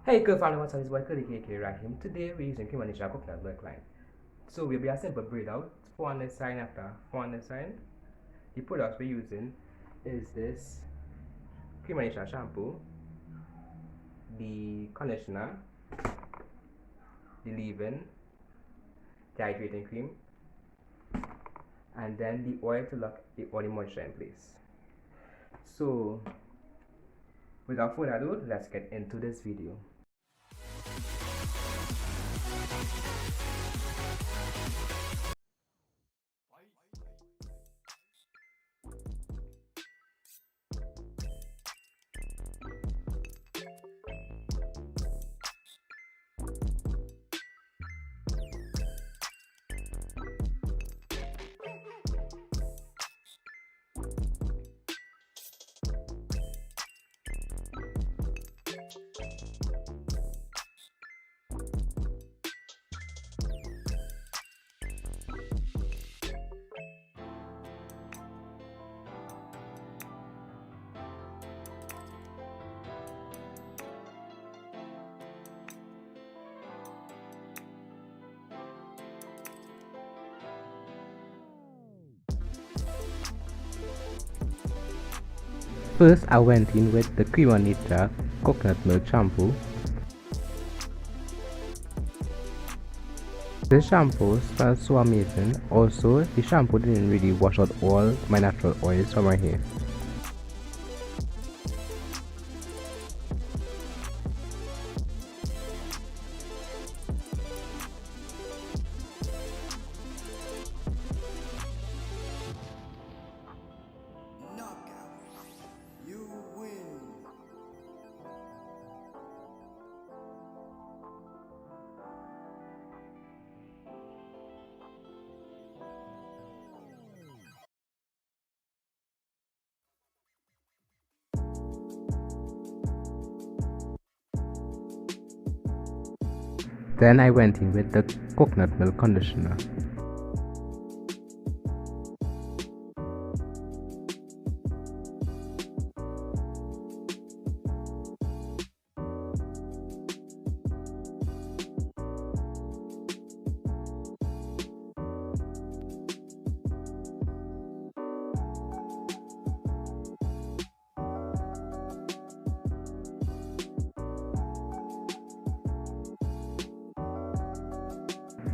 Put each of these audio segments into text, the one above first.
Hey, good family, what's up? This is Curly KK Rahim. Today we're using Creme coconut milk line. So we'll be a simple braid out, 400 sign after 400 sign. The products we're using is this Creme shampoo, the conditioner, the leave-in, the hydrating cream, and then the oil to lock all the moisture in place. So without further ado, let's get into this video. First, I went in with the Creme coconut milk shampoo. This shampoo smells so amazing. Also, the shampoo didn't really wash out all my natural oils from my hair. Then I went in with the coconut milk conditioner.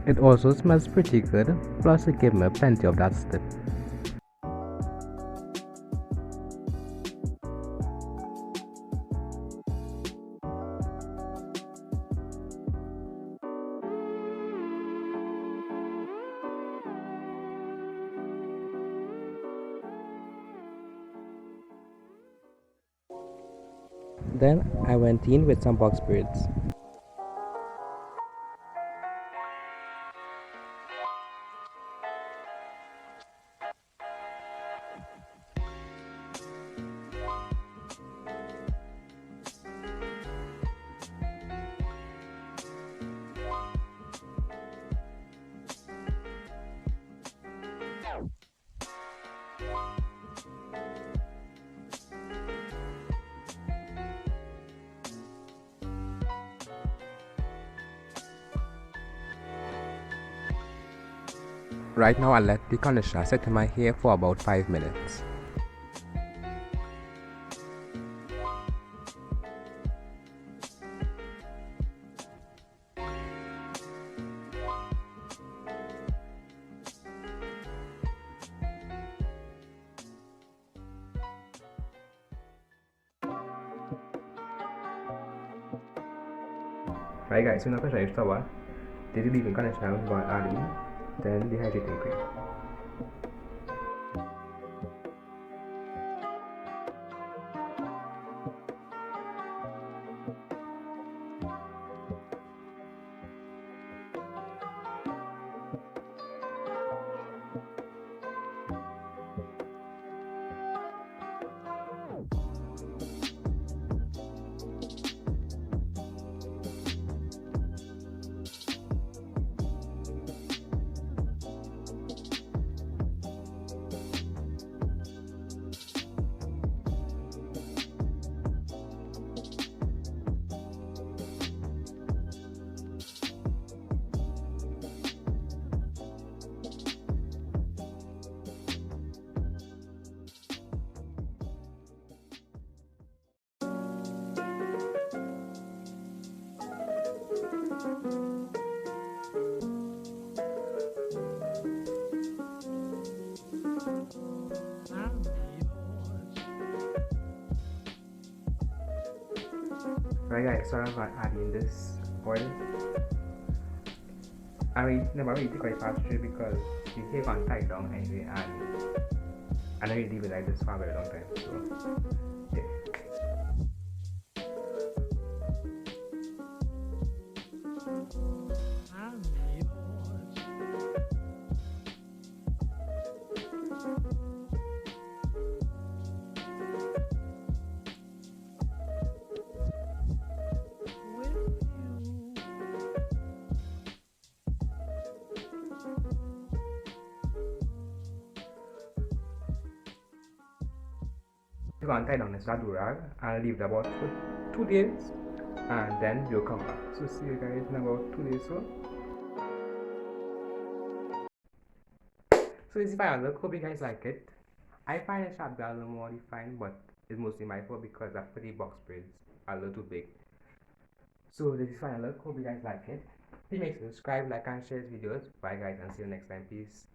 It also smells pretty good, plus it gave me plenty of that slip. Then I went in with some box braids. Right now I let the conditioner set in my hair for about 5 minutes. Right guys, so now pressure is shower. The leave-in conditioner we're going to add in, then the hydrating cream. Right guys, so I'm adding this oil. I mean, never really take quite fast through because the hair can't tie down anyway, and I know you leave it like this for a very long time. So yeah. You can tie down this rag and leave it about 2 days, and then you'll come back. So see you guys in about 2 days. So this is final look. Hope you guys like it. I find the shampoo a little more defined, but it's mostly my fault because I put the box braids a little too big. So this is final look. Hope you guys like it. Please make sure to subscribe, like, and share these videos. Bye guys, and see you next time. Peace.